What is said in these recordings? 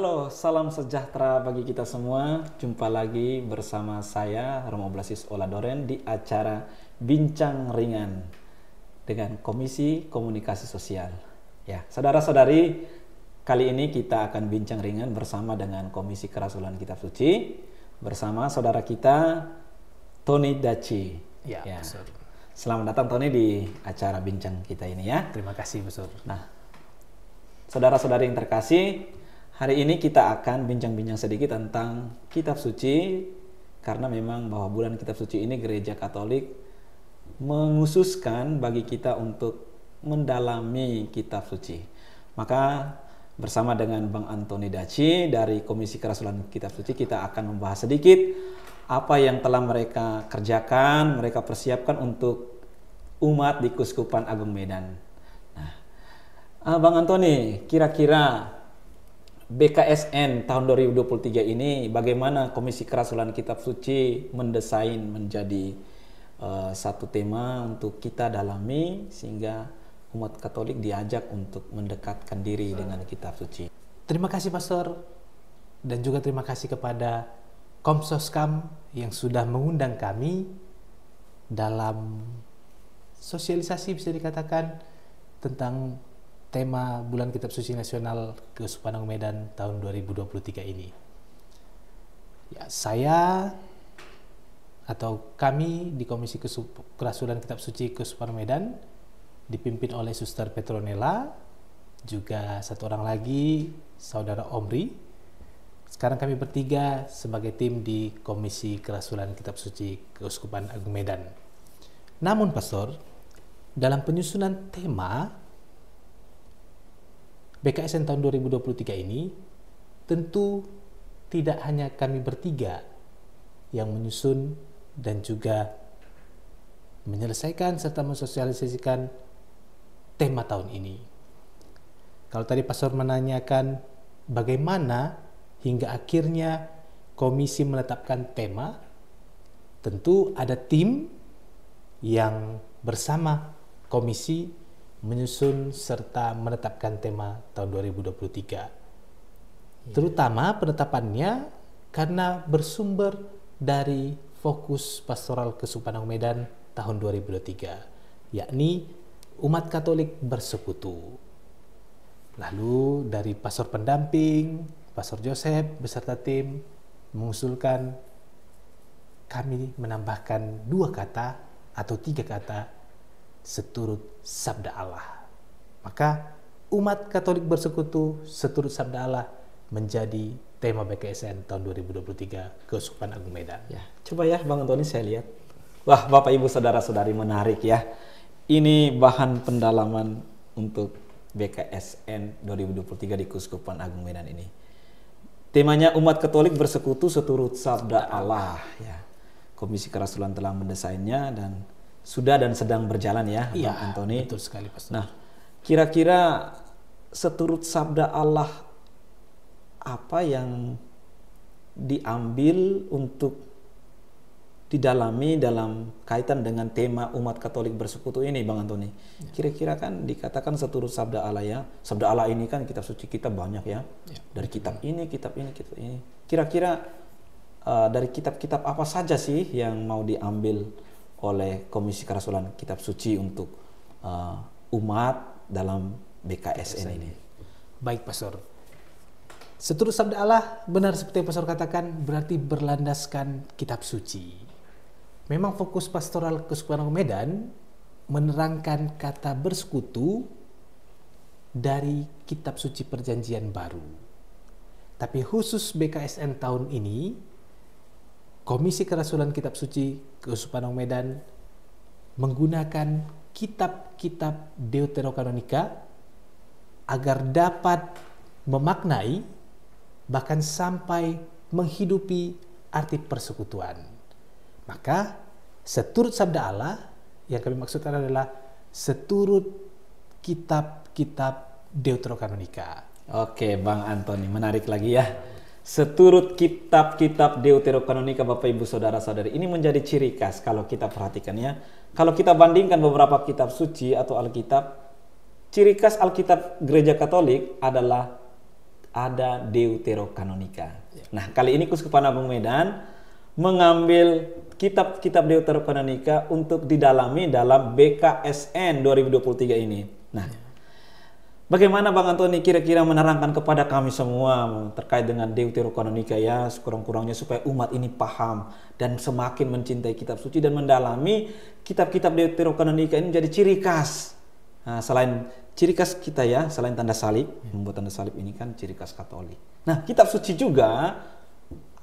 Halo, salam sejahtera bagi kita semua. Jumpa lagi bersama saya, Romo Blasis Oladoren, di acara Bincang Ringan dengan Komisi Komunikasi Sosial. Ya, saudara-saudari, kali ini kita akan bincang ringan bersama dengan Komisi Kerasulan Kitab Suci, bersama saudara kita, Tony Daci. Ya, Pastor. Selamat datang Tony di acara bincang kita ini ya. Terima kasih, Pastor. Nah, saudara-saudari yang terkasih, hari ini kita akan bincang-bincang sedikit tentang Kitab Suci, karena memang bahwa bulan Kitab Suci ini Gereja Katolik menghususkan bagi kita untuk mendalami Kitab Suci. Maka bersama dengan Bang Antoni Daci dari Komisi Kerasulan Kitab Suci, kita akan membahas sedikit apa yang telah mereka kerjakan, mereka persiapkan untuk umat di Keuskupan Agung Medan. Nah, Bang Antoni, kira-kira BKSN tahun 2023 ini bagaimana Komisi Kerasulan Kitab Suci mendesain menjadi satu tema untuk kita dalami sehingga umat Katolik diajak untuk mendekatkan diri dengan Kitab Suci. Terima kasih, Pastor. Dan juga terima kasih kepada Komsoskam yang sudah mengundang kami dalam sosialisasi, bisa dikatakan, tentang tema Bulan Kitab Suci Nasional Keuskupan Agung Medan tahun 2023 ini. Ya, saya atau kami di Komisi Kerasulan Kitab Suci Keuskupan Agung Medan dipimpin oleh Suster Petronella, juga satu orang lagi, Saudara Omri. Sekarang kami bertiga sebagai tim di Komisi Kerasulan Kitab Suci Keuskupan Agung Medan. Namun, Pastor, dalam penyusunan tema BKSN tahun 2023 ini, tentu tidak hanya kami bertiga yang menyusun dan juga menyelesaikan serta mensosialisasikan tema tahun ini. Kalau tadi Pastor menanyakan bagaimana hingga akhirnya komisi menetapkan tema, tentu ada tim yang bersama komisi menyusun serta menetapkan tema tahun 2023. Terutama penetapannya karena bersumber dari fokus pastoral Keuskupan Agung Medan tahun 2023, yakni umat Katolik bersekutu. Lalu dari pastor pendamping, Pastor Joseph beserta tim mengusulkan kami menambahkan 2 kata atau 3 kata seturut sabda Allah. Maka umat Katolik bersekutu seturut sabda Allah menjadi tema BKSN tahun 2023 Keuskupan Agung Medan. Ya, coba ya Bang Antoni saya lihat. Wah, Bapak Ibu saudara-saudari, menarik ya. Ini bahan pendalaman untuk BKSN 2023 di Keuskupan Agung Medan ini. Temanya umat Katolik bersekutu seturut sabda Allah ya. Komisi Kerasulan telah mendesainnya dan sudah dan sedang berjalan ya, Bang Antoni. Betul sekali, Pastor. Nah, kira-kira seturut sabda Allah apa yang diambil untuk didalami dalam kaitan dengan tema umat Katolik bersekutu ini, Bang Antoni? Kira-kira kan dikatakan seturut sabda Allah ya. Sabda Allah ini kan kitab suci kita banyak ya. Dari kitab ini, kitab ini, kitab ini. Kira-kira dari kitab-kitab apa saja sih yang mau diambil oleh Komisi Kerasulan Kitab Suci untuk umat dalam BKSN ini? Baik, Pastor. Seturut sabda Allah, benar seperti yang Pastor katakan, berarti berlandaskan kitab suci. Memang fokus pastoral Keuskupan Agung Medan menerangkan kata bersekutu dari kitab suci Perjanjian Baru. Tapi khusus BKSN tahun ini, Komisi Kerasulan Kitab Suci Keuskupan Agung Medan menggunakan kitab-kitab Deuterokanonika agar dapat memaknai bahkan sampai menghidupi arti persekutuan. Maka seturut sabda Allah yang kami maksudkan adalah seturut kitab-kitab Deuterokanonika. Oke, Bang Antoni, menarik lagi ya. Seturut kitab-kitab Deuterokanonika, Bapak Ibu saudara-saudari, ini menjadi ciri khas kalau kita perhatikan ya. Kalau kita bandingkan beberapa kitab suci atau Alkitab, ciri khas Alkitab Gereja Katolik adalah ada Deuterokanonika. Nah, kali ini Kuskupan Agung Medan mengambil kitab-kitab Deuterokanonika untuk didalami dalam BKSN 2023 ini. Nah, bagaimana Bang Antoni kira-kira menerangkan kepada kami semua terkait dengan Deuterokanonika ya, sekurang-kurangnya supaya umat ini paham dan semakin mencintai kitab suci dan mendalami kitab-kitab Deuterokanonika ini menjadi ciri khas. Nah, selain ciri khas kita ya, selain tanda salib, membuat tanda salib ini kan ciri khas Katolik. Nah, kitab suci juga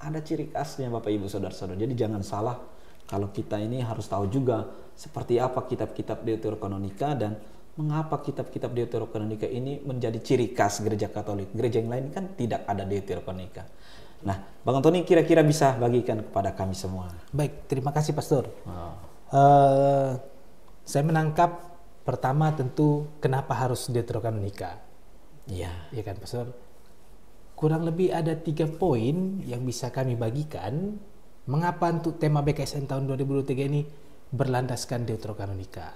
ada ciri khasnya Bapak Ibu Saudara-saudara. Jadi jangan salah kalau kita ini harus tahu juga seperti apa kitab-kitab Deuterokanonika dan mengapa kitab-kitab Deuterokanonika ini menjadi ciri khas gereja Katolik. Gereja yang lain kan tidak ada Deuterokanonika. Nah, Bang Antoni kira-kira bisa bagikan kepada kami semua. Baik, terima kasih Pastor. Saya menangkap pertama tentu kenapa harus Deuterokanonika. Iya. Ya kan Pastor? Kurang lebih ada 3 poin yang bisa kami bagikan mengapa untuk tema BKSN tahun 2023 ini berlandaskan Deuterokanonika.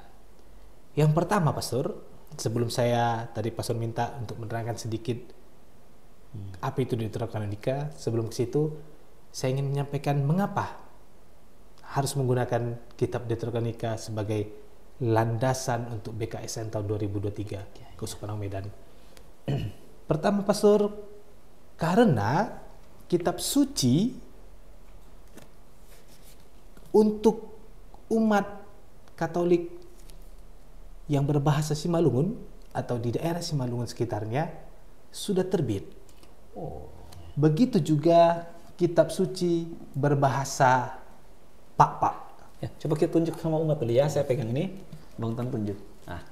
Yang pertama Pastor, sebelum saya tadi Pastor minta untuk menerangkan sedikit apa itu Deuterokanonika, sebelum ke situ saya ingin menyampaikan mengapa harus menggunakan kitab Deuterokanonika sebagai landasan untuk BKSN tahun 2023 Kuskupan Agung Medan. Pertama Pastor, karena kitab suci untuk umat Katolik yang berbahasa Simalungun atau di daerah Simalungun sekitarnya sudah terbit. Begitu juga kitab suci berbahasa Pak-Pak. Ya, coba kita tunjuk sama umat dulu ya. Saya pegang ini, Bang Tan tunjuk. Nah,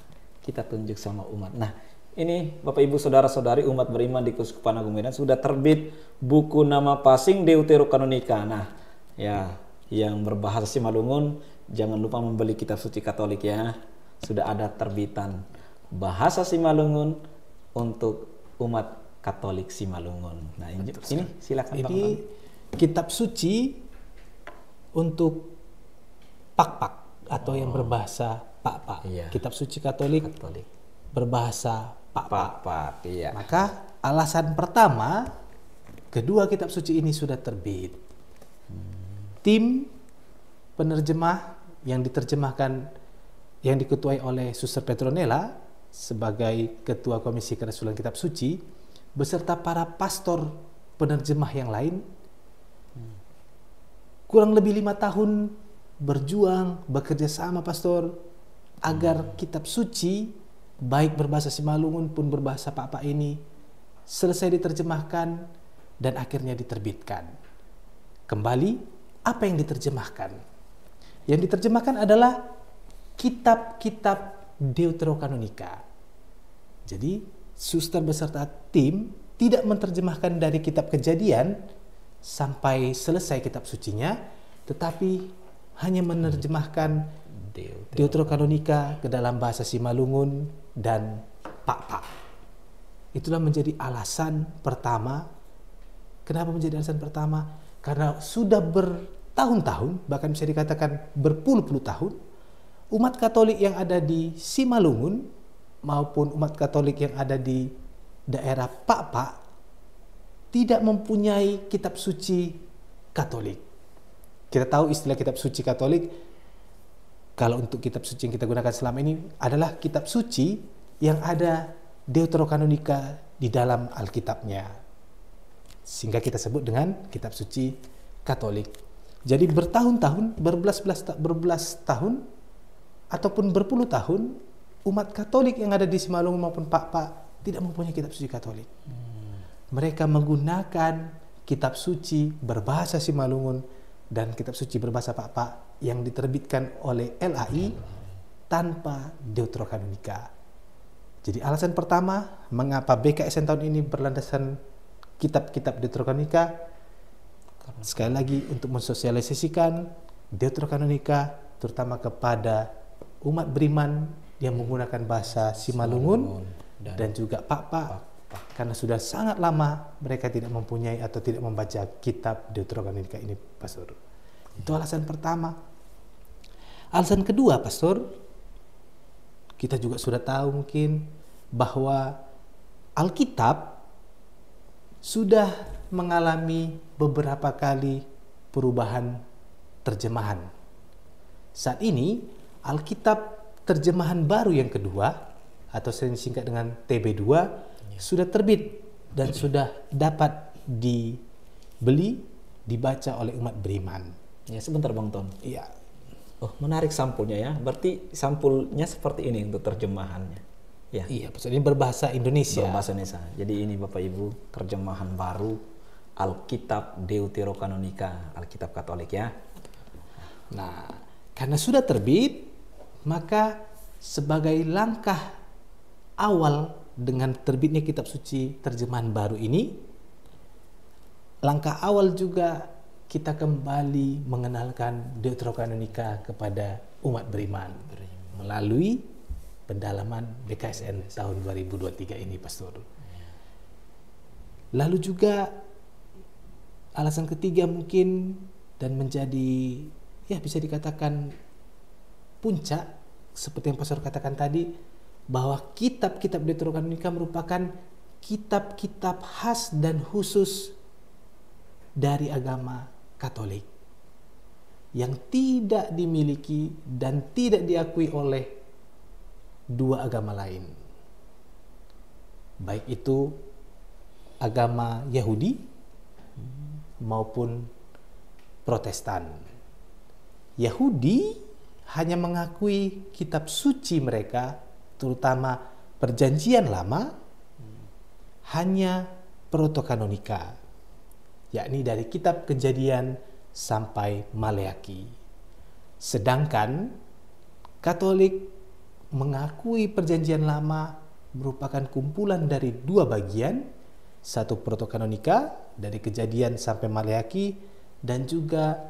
kita tunjuk sama umat. Nah, ini Bapak Ibu Saudara-saudari umat beriman di Kuskupan Agung Medan sudah terbit buku nama pasing Deuterokanonika. Nah, ya yang berbahasa Simalungun jangan lupa membeli kitab suci Katolik ya. Sudah ada terbitan bahasa Simalungun untuk umat Katolik Simalungun. Nah, ini silakan Bang. Ini kitab suci untuk Pak-Pak atau yang berbahasa Pak-Pak. Iya. Kitab suci Katolik berbahasa Pak-Pak. Iya. Maka alasan pertama, kedua kitab suci ini sudah terbit. Tim penerjemah yang diterjemahkan, yang diketuai oleh Suster Petronella sebagai Ketua Komisi Kerasulan Kitab Suci, beserta para pastor penerjemah yang lain, kurang lebih 5 tahun berjuang, bekerja sama Pastor, agar kitab suci baik berbahasa Simalungun pun berbahasa Pak-Pak ini selesai diterjemahkan dan akhirnya diterbitkan. Kembali, apa yang diterjemahkan? Yang diterjemahkan adalah kitab-kitab Deuterokanonika. Jadi, suster beserta tim tidak menerjemahkan dari kitab Kejadian sampai selesai kitab sucinya, tetapi hanya menerjemahkan Deuterokanonika ke dalam bahasa Simalungun dan Pak-Pak. Itulah menjadi alasan pertama. Kenapa menjadi alasan pertama? Karena sudah bertahun-tahun, bahkan bisa dikatakan berpuluh-puluh tahun, umat Katolik yang ada di Simalungun maupun umat Katolik yang ada di daerah Pak-Pak tidak mempunyai kitab suci Katolik. Kita tahu istilah kitab suci Katolik, kalau untuk kitab suci yang kita gunakan selama ini adalah kitab suci yang ada Deuterokanonika di dalam Alkitabnya, sehingga kita sebut dengan kitab suci Katolik. Jadi bertahun-tahun, berbelas tahun ataupun berpuluh tahun, umat Katolik yang ada di Simalungun maupun Pak-Pak tidak mempunyai kitab suci Katolik. Mereka menggunakan kitab suci berbahasa Simalungun dan kitab suci berbahasa Pak-Pak yang diterbitkan oleh LAI tanpa Deuterokanonika. Jadi alasan pertama mengapa BKSN tahun ini berlandasan kitab-kitab Deuterokanonika, sekali lagi untuk mensosialisasikan Deuterokanonika terutama kepada umat beriman yang menggunakan bahasa Simalungun dan juga Pak-Pak, karena sudah sangat lama mereka tidak mempunyai atau tidak membaca kitab Deuterokanonika ini, Pastor. Itu alasan pertama. Alasan kedua, Pastor, kita juga sudah tahu mungkin bahwa Alkitab sudah mengalami beberapa kali perubahan terjemahan. Saat ini Alkitab terjemahan baru yang kedua atau sering disingkat dengan TB2 sudah terbit dan sudah dapat dibeli, dibaca oleh umat beriman. Ya, sebentar Bang Ton. Iya. Oh, menarik sampulnya ya. Berarti sampulnya seperti ini untuk terjemahannya. Ya. Iya, maksudnya ini berbahasa Indonesia. Berbahasa Indonesia. Jadi ini Bapak Ibu terjemahan baru Alkitab Deuterokanonika, Alkitab Katolik ya. Nah, karena sudah terbit, maka sebagai langkah awal dengan terbitnya kitab suci terjemahan baru ini, langkah awal juga kita kembali mengenalkan Deuterokanonika kepada umat beriman melalui pendalaman BKSN tahun 2023 ini, Pastor. Lalu juga alasan ketiga mungkin dan menjadi ya bisa dikatakan puncak seperti yang Pastor katakan tadi, bahwa kitab-kitab Deuterokanonika merupakan kitab-kitab khas dan khusus dari agama Katolik yang tidak dimiliki dan tidak diakui oleh dua agama lain, baik itu agama Yahudi maupun Protestan. Yahudi hanya mengakui kitab suci mereka, terutama Perjanjian Lama, hanya protokanonika, yakni dari kitab Kejadian sampai Maleaki. Sedangkan Katolik mengakui Perjanjian Lama merupakan kumpulan dari dua bagian, satu protokanonika dari Kejadian sampai Maleaki, dan juga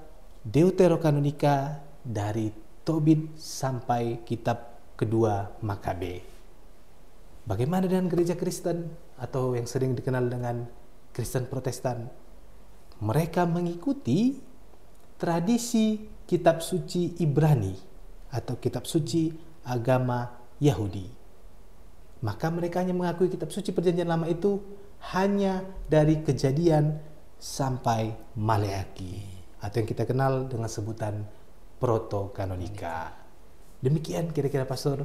Deuterokanonika dari Tobit sampai kitab kedua Makabe. Bagaimana dengan gereja Kristen atau yang sering dikenal dengan Kristen Protestan? Mereka mengikuti tradisi kitab suci Ibrani atau kitab suci agama Yahudi. Maka mereka hanya mengakui kitab suci Perjanjian Lama itu hanya dari Kejadian sampai Maleaki, atau yang kita kenal dengan sebutan protokanonika. Demikian kira-kira Pastor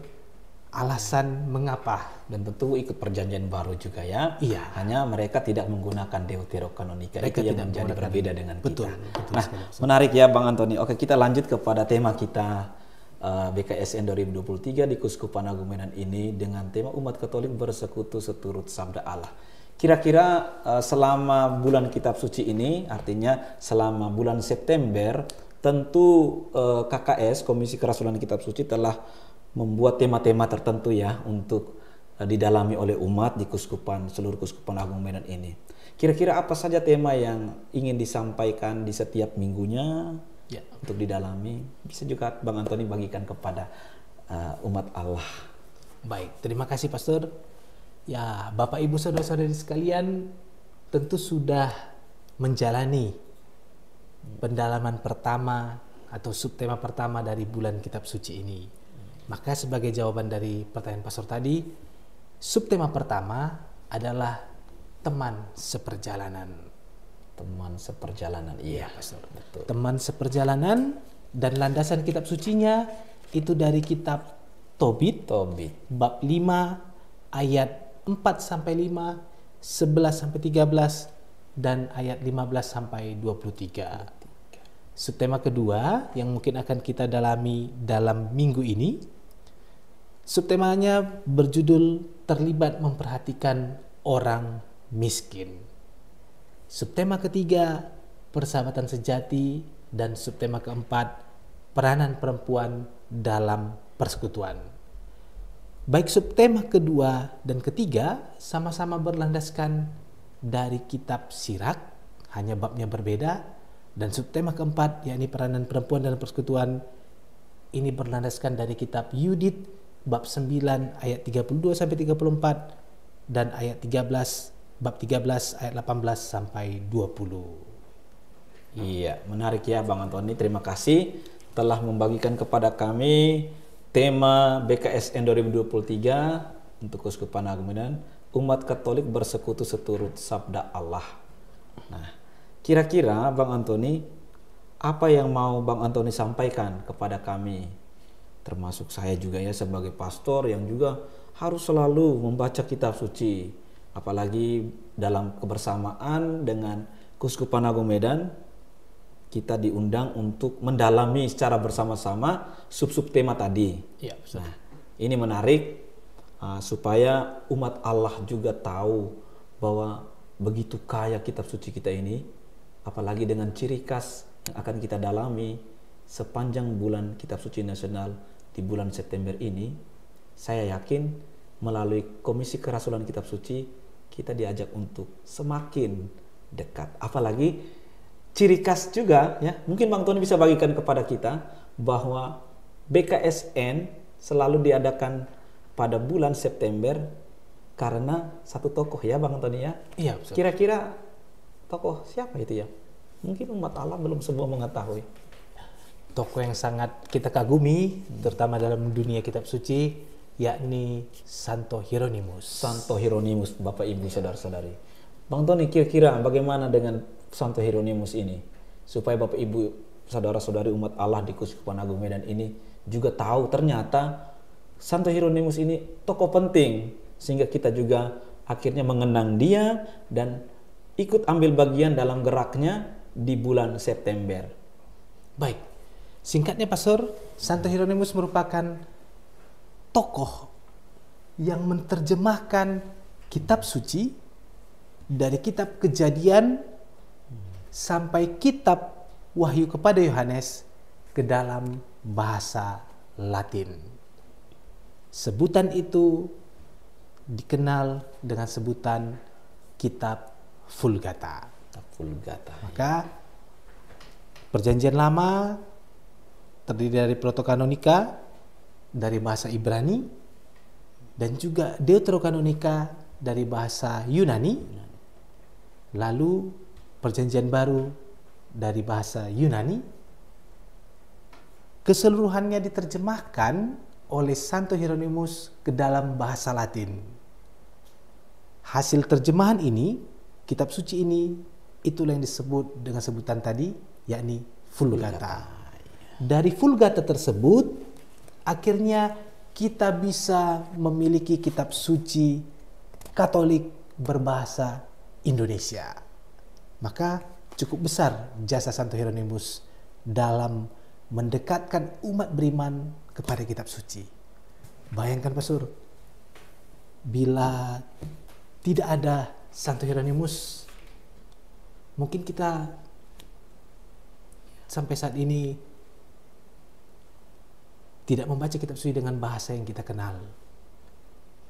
alasan mengapa. Dan tentu ikut Perjanjian Baru juga ya. Iya. Hanya mereka tidak menggunakan Deuterokanonika. Mereka itu yang tidak menjadi berbeda dengan betul, kita. betul Nah, sekali, Pastor. menarik ya Bang Antoni. Oke, kita lanjut kepada tema kita BKSN 2023 di Keuskupan Agung Medan ini dengan tema umat Katolik bersekutu seturut sabda Allah. Kira-kira selama bulan kitab suci ini, artinya selama bulan September, tentu KKS, Komisi Kerasulan Kitab Suci, telah membuat tema-tema tertentu ya untuk didalami oleh umat di seluruh Keuskupan Agung Medan ini. Kira-kira apa saja tema yang ingin disampaikan di setiap minggunya ya, untuk didalami? Bisa juga Bang Antoni bagikan kepada umat Allah. Baik, terima kasih Pastor. Ya, Bapak Ibu Saudara-saudari sekalian tentu sudah menjalani pendalaman pertama atau subtema pertama dari bulan kitab suci ini. Maka sebagai jawaban dari pertanyaan Pastor tadi, subtema pertama adalah teman seperjalanan. Teman seperjalanan, iya Pastor. betul. Teman seperjalanan, dan landasan kitab sucinya itu dari kitab Tobit bab 5 ayat 4 sampai 5, 11 sampai 13 dan ayat 15 sampai 23. Subtema kedua yang mungkin akan kita dalami dalam minggu ini, subtemanya berjudul terlibat memperhatikan orang miskin. Subtema ketiga persahabatan sejati, dan subtema keempat peranan perempuan dalam persekutuan. Baik subtema kedua dan ketiga sama-sama berlandaskan dari kitab Sirak, hanya babnya berbeda, dan subtema keempat yakni peranan perempuan dalam persekutuan ini berlandaskan dari kitab Yudit bab 9 ayat 32 sampai 34 dan ayat 13 bab 13 ayat 18 sampai 20. Iya, menarik ya Bang Antoni. Terima kasih telah membagikan kepada kami tema BKSN 2023 untuk Keuskupan Agung Medan, umat Katolik bersekutu seturut sabda Allah. Nah, kira-kira Bang Antoni, apa yang mau Bang Antoni sampaikan kepada kami, termasuk saya juga ya sebagai pastor yang juga harus selalu membaca kitab suci, apalagi dalam kebersamaan dengan Keuskupan Agung Medan, kita diundang untuk mendalami secara bersama-sama sub-sub tema tadi. Ya, betul. Nah, ini menarik supaya umat Allah juga tahu bahwa begitu kaya kitab suci kita ini, apalagi dengan ciri khas yang akan kita dalami sepanjang bulan kitab suci nasional di bulan September ini. Saya yakin melalui Komisi Kerasulan Kitab Suci kita diajak untuk semakin dekat. Apalagi ciri khas juga ya, mungkin Bang Tony bisa bagikan kepada kita bahwa BKSN selalu diadakan pada bulan September karena satu tokoh ya Bang Tony ya. Iya, betul. Kira-kira tokoh siapa itu ya? Mungkin umat Allah belum semua mengetahui. Tokoh yang sangat kita kagumi, terutama dalam dunia kitab suci, yakni Santo Hieronymus. Santo Hieronymus, Bapak Ibu Saudara-saudari. Bang Tony, kira-kira bagaimana dengan Santo Hieronymus ini? Supaya Bapak Ibu Saudara-saudari umat Allah di Keuskupan Agung Medan ini juga tahu ternyata Santo Hieronymus ini tokoh penting, sehingga kita juga akhirnya mengenang dia dan ikut ambil bagian dalam geraknya di bulan September. Baik, singkatnya Pastor, Santo Hieronymus merupakan tokoh yang menerjemahkan kitab suci dari kitab Kejadian sampai kitab Wahyu kepada Yohanes ke dalam bahasa Latin. Sebutan itu dikenal dengan sebutan kitab Vulgata. Vulgata. Maka Perjanjian Lama terdiri dari Protokanonika dari bahasa Ibrani dan juga Deuterokanonika dari bahasa Yunani. Lalu Perjanjian Baru dari bahasa Yunani. Keseluruhannya diterjemahkan oleh Santo Hieronymus ke dalam bahasa Latin. Hasil terjemahan ini, kitab suci ini, itulah yang disebut dengan sebutan tadi, yakni Vulgata. Dari Vulgata tersebut, akhirnya kita bisa memiliki kitab suci Katolik berbahasa Indonesia. Maka cukup besar jasa Santo Hieronymus dalam mendekatkan umat beriman kepada kitab suci. Bayangkan Pastor, bila tidak ada Santo Hieronymus, mungkin kita sampai saat ini tidak membaca kitab suci dengan bahasa yang kita kenal.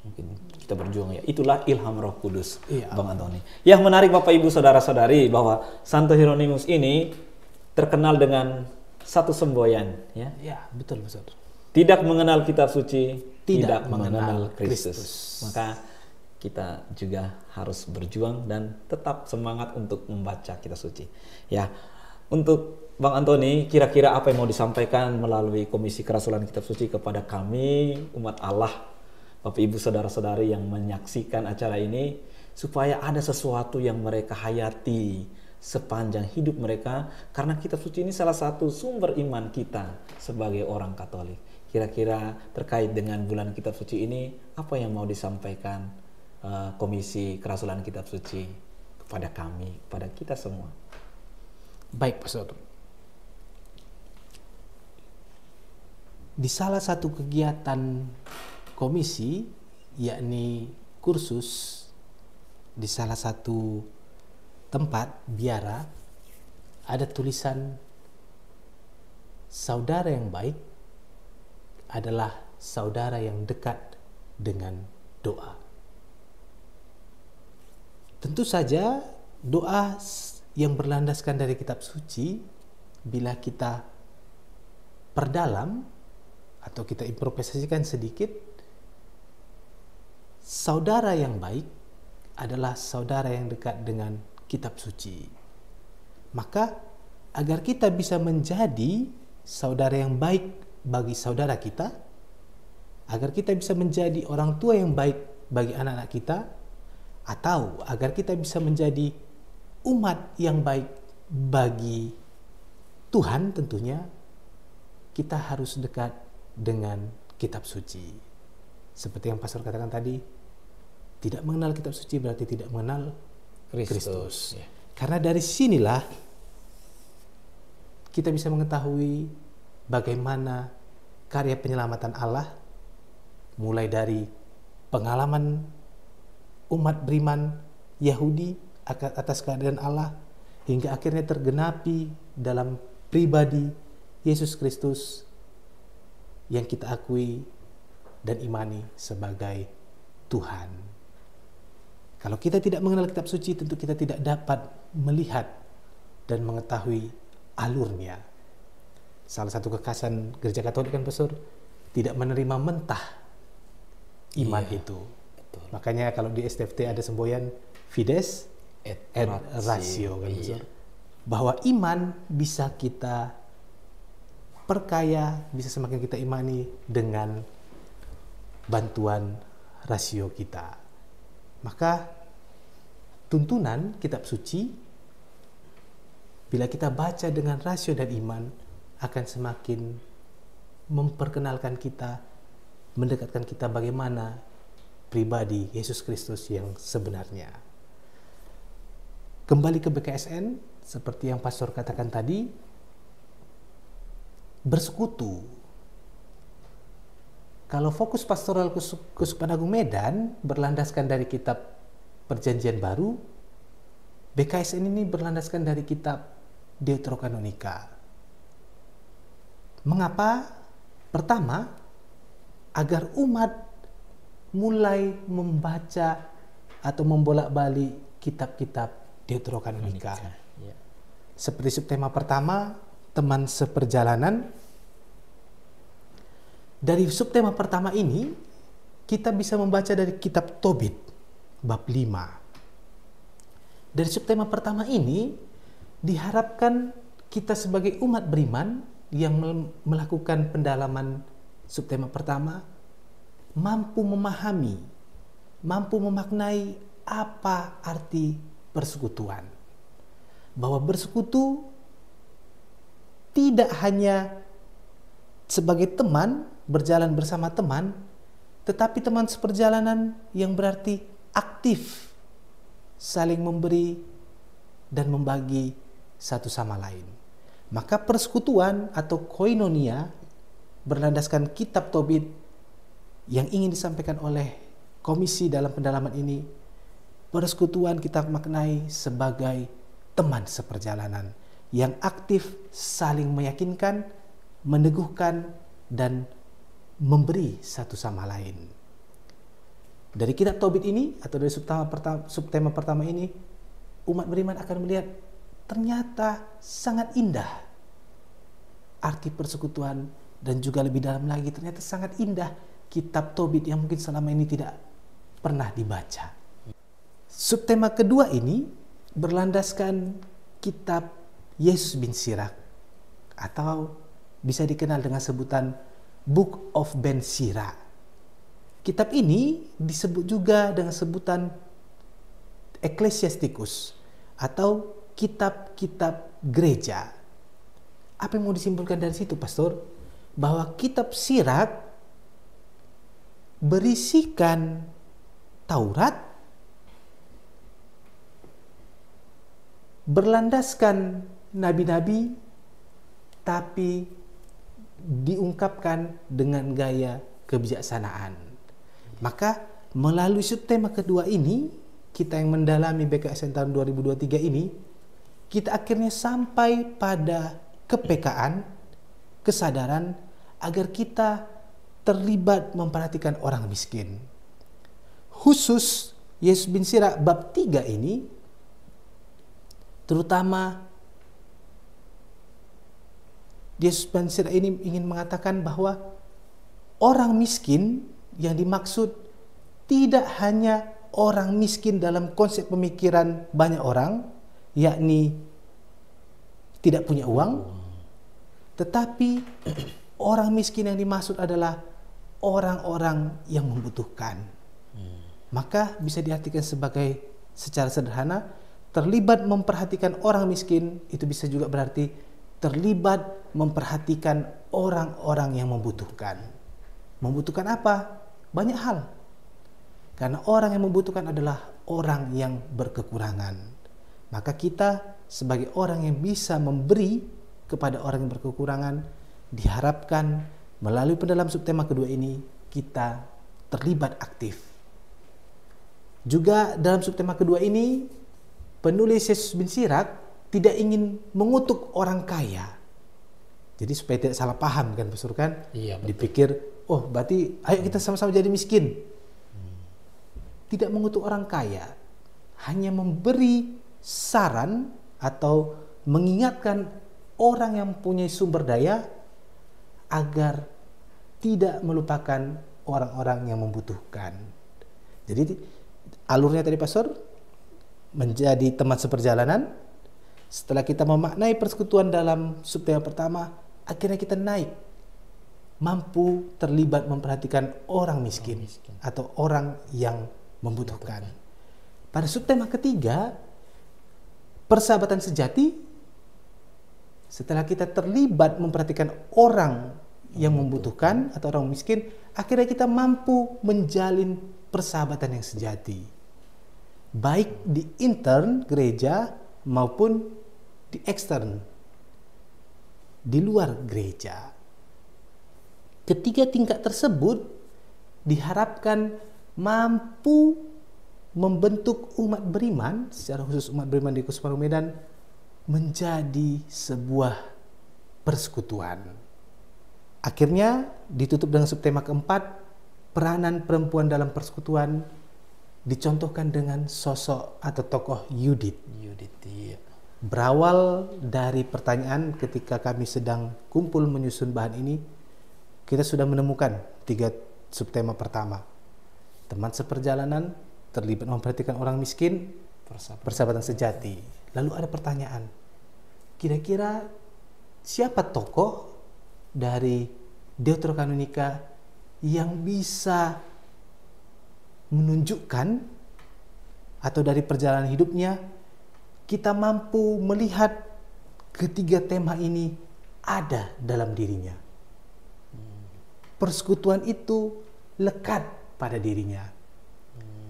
Mungkin kita berjuang ya. Itulah ilham Roh Kudus, Iya. Bang Antoni. Yang menarik Bapak Ibu Saudara-saudari bahwa Santo Hieronymus ini terkenal dengan satu semboyan ya. Ya, betul Pastor. Tidak mengenal kitab suci, Tidak tidak mengenal mengenal Kristus. Kristus. Maka kita juga harus berjuang dan tetap semangat untuk membaca kitab suci. Ya, untuk Bang Antoni, kira-kira apa yang mau disampaikan melalui Komisi Kerasulan Kitab Suci kepada kami, umat Allah, Bapak Ibu Saudara-saudari yang menyaksikan acara ini, supaya ada sesuatu yang mereka hayati sepanjang hidup mereka, karena kitab suci ini salah satu sumber iman kita sebagai orang Katolik. Kira-kira terkait dengan bulan kitab suci ini, apa yang mau disampaikan Komisi Kerasulan Kitab Suci kepada kami, kepada kita semua? Baik Pastor. Di salah satu kegiatan komisi, yakni kursus di salah satu tempat biara, ada tulisan saudara yang baik adalah saudara yang dekat dengan doa. Tentu saja doa yang berlandaskan dari kitab suci, bila kita perdalam atau kita improvisasikan sedikit, saudara yang baik adalah saudara yang dekat dengan kitab suci. Maka agar kita bisa menjadi saudara yang baik bagi saudara kita, agar kita bisa menjadi orang tua yang baik bagi anak-anak kita, atau agar kita bisa menjadi umat yang baik bagi Tuhan, tentunya kita harus dekat dengan kitab suci. Seperti yang pastor katakan tadi, tidak mengenal kitab suci berarti tidak mengenal Kristus. Ya. Karena dari sinilah kita bisa mengetahui bagaimana karya penyelamatan Allah, mulai dari pengalaman umat beriman Yahudi atas keadaan Allah, hingga akhirnya tergenapi dalam pribadi Yesus Kristus yang kita akui dan imani sebagai Tuhan. Kalau kita tidak mengenal kitab suci, tentu kita tidak dapat melihat dan mengetahui alurnya. Salah satu kekhasan gereja Katolik kan Pastor, tidak menerima mentah iman itu. Betul. Makanya kalau di STFT ada semboyan fides et ratio kan Pastor. Bahwa iman bisa kita perkaya, bisa semakin kita imani dengan bantuan rasio kita. Maka tuntunan kitab suci, bila kita baca dengan rasio dan iman, akan semakin memperkenalkan kita, mendekatkan kita bagaimana pribadi Yesus Kristus yang sebenarnya. Kembali ke BKSN, seperti yang pastor katakan tadi, bersekutu. Kalau fokus pastoral Keuskupan Agung Medan berlandaskan dari kitab Perjanjian Baru, BKSN ini berlandaskan dari kitab Deuterokanonika. Mengapa? Pertama, agar umat mulai membaca atau membolak-balik kitab-kitab Deuterokanonika. Ya. Seperti subtema pertama, teman seperjalanan. Dari subtema pertama ini, kita bisa membaca dari kitab Tobit, bab 5. Dari subtema pertama ini, diharapkan kita sebagai umat beriman yang melakukan pendalaman subtema pertama, mampu memahami, mampu memaknai apa arti persekutuan. Bahwa bersekutu tidak hanya sebagai teman, berjalan bersama teman, tetapi teman seperjalanan yang berarti aktif, saling memberi dan membagi satu sama lain. Maka persekutuan atau koinonia berlandaskan kitab Tobit yang ingin disampaikan oleh komisi dalam pendalaman ini, persekutuan kita maknai sebagai teman seperjalanan yang aktif, saling meyakinkan, meneguhkan, dan memberi satu sama lain. Dari kitab Tobit ini atau dari subtema pertama ini, umat beriman akan melihat ternyata sangat indah arti persekutuan, dan juga lebih dalam lagi ternyata sangat indah kitab Tobit yang mungkin selama ini tidak pernah dibaca. Subtema kedua ini berlandaskan kitab Yesus bin Sirak, atau bisa dikenal dengan sebutan Book of Ben Sira. Kitab ini disebut juga dengan sebutan Ecclesiasticus atau kitab-kitab gereja. Apa yang mau disimpulkan dari situ, Pastor? Bahwa kitab Sirak berisikan Taurat, berlandaskan nabi-nabi, tapi diungkapkan dengan gaya kebijaksanaan. Maka melalui subtema kedua ini, kita yang mendalami BKSN tahun 2023 ini, kita akhirnya sampai pada kepekaan, kesadaran agar kita terlibat memperhatikan orang miskin. Khusus Yesus bin Sirak bab 3 ini, terutama Yesus bin Sirak ini ingin mengatakan bahwa orang miskin yang dimaksud tidak hanya orang miskin dalam konsep pemikiran banyak orang, yakni tidak punya uang, tetapi orang miskin yang dimaksud adalah orang-orang yang membutuhkan. Maka bisa diartikan sebagai secara sederhana, terlibat memperhatikan orang miskin itu bisa juga berarti terlibat memperhatikan orang-orang yang membutuhkan. Membutuhkan apa? Banyak hal. Karena orang yang membutuhkan adalah orang yang berkekurangan. Maka kita sebagai orang yang bisa memberi kepada orang yang berkekurangan, diharapkan melalui pendalam subtema kedua ini kita terlibat aktif. Juga dalam subtema kedua ini, penulis Yesus bin Sirak tidak ingin mengutuk orang kaya. Jadi supaya tidak salah paham kan Pastor kan? Iya, betul. Dipikir, oh berarti ayo kita sama-sama jadi miskin. Tidak mengutuk orang kaya, hanya memberi saran atau mengingatkan orang yang punya sumber daya agar tidak melupakan orang-orang yang membutuhkan. Jadi alurnya tadi Pastor, menjadi teman seperjalanan. Setelah kita memaknai persekutuan dalam subtema pertama, akhirnya kita naik, mampu terlibat memperhatikan orang miskin atau orang yang membutuhkan. Pada subtema ketiga, persahabatan sejati, setelah kita terlibat memperhatikan orang yang membutuhkan atau orang miskin, akhirnya kita mampu menjalin persahabatan yang sejati, baik di intern gereja maupun di ekstern, di luar gereja. Ketiga tingkat tersebut diharapkan mampu membentuk umat beriman, secara khusus umat beriman di Kusuma Medan, menjadi sebuah persekutuan. Akhirnya ditutup dengan subtema keempat, peranan perempuan dalam persekutuan, dicontohkan dengan sosok atau tokoh Yudit. Iya. Berawal dari pertanyaan ketika kami sedang kumpul menyusun bahan ini, kita sudah menemukan 3 subtema pertama. Teman seperjalanan, terlibat memperhatikan orang miskin, persahabatan sejati. Lalu ada pertanyaan, kira-kira siapa tokoh dari Deuterokanonika yang bisa menunjukkan atau dari perjalanan hidupnya kita mampu melihat ketiga tema ini ada dalam dirinya. Persekutuan itu lekat pada dirinya.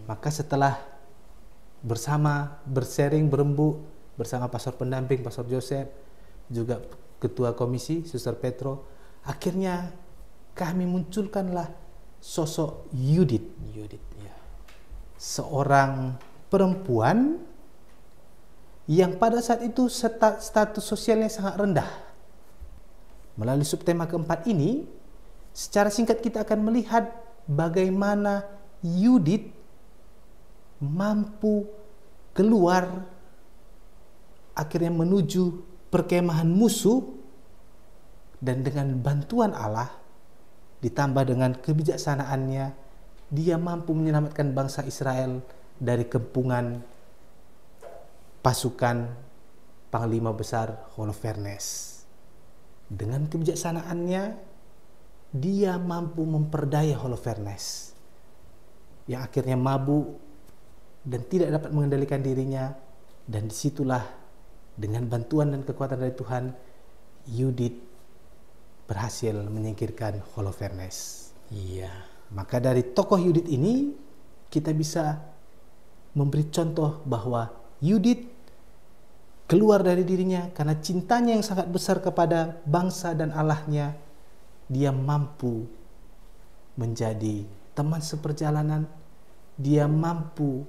Maka setelah bersama bersharing, berembuk bersama pastor pendamping, Pastor Joseph, juga ketua komisi, Suster Petro, akhirnya kami munculkanlah sosok Yudit. Ya. Seorang perempuan yang pada saat itu status sosialnya sangat rendah. Melalui subtema keempat ini, secara singkat kita akan melihat bagaimana Yudit mampu keluar akhirnya menuju perkemahan musuh, dan dengan bantuan Allah ditambah dengan kebijaksanaannya, dia mampu menyelamatkan bangsa Israel dari kepungan pasukan Panglima Besar Holofernes. Dengan kebijaksanaannya dia mampu memperdaya Holofernes yang akhirnya mabuk dan tidak dapat mengendalikan dirinya, dan disitulah dengan bantuan dan kekuatan dari Tuhan, Yudit berhasil menyingkirkan Holofernes. Iya. Maka dari tokoh Yudit ini kita bisa memberi contoh bahwa Yudit keluar dari dirinya karena cintanya yang sangat besar kepada bangsa dan Allahnya. Dia mampu menjadi teman seperjalanan, dia mampu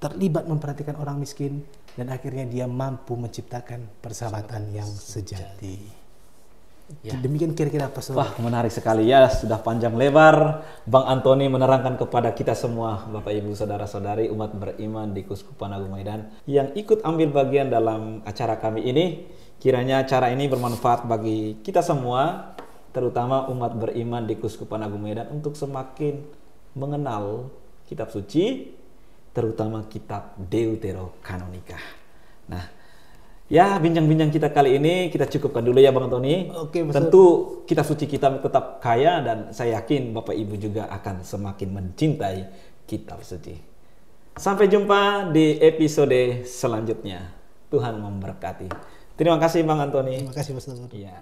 terlibat memperhatikan orang miskin, dan akhirnya dia mampu menciptakan persahabatan yang sejati. Ya. Demikian kira-kira Pastor. Wah, menarik sekali ya, sudah panjang lebar Bang Antoni menerangkan kepada kita semua, Bapak Ibu Saudara-saudari umat beriman di Kuskupan Agung Medan yang ikut ambil bagian dalam acara kami ini. Kiranya acara ini bermanfaat bagi kita semua, terutama umat beriman di Kuskupan Agung Medan, untuk semakin mengenal kitab suci, terutama kitab Deuterokanonika. Nah, ya, bincang-bincang kita kali ini kita cukupkan dulu ya Bang Antoni. Oke, tentu kitab suci kita tetap kaya, dan saya yakin Bapak Ibu juga akan semakin mencintai kitab suci. Sampai jumpa di episode selanjutnya. Tuhan memberkati. Terima kasih Bang Antoni. Terima kasih Mas Nur. Iya.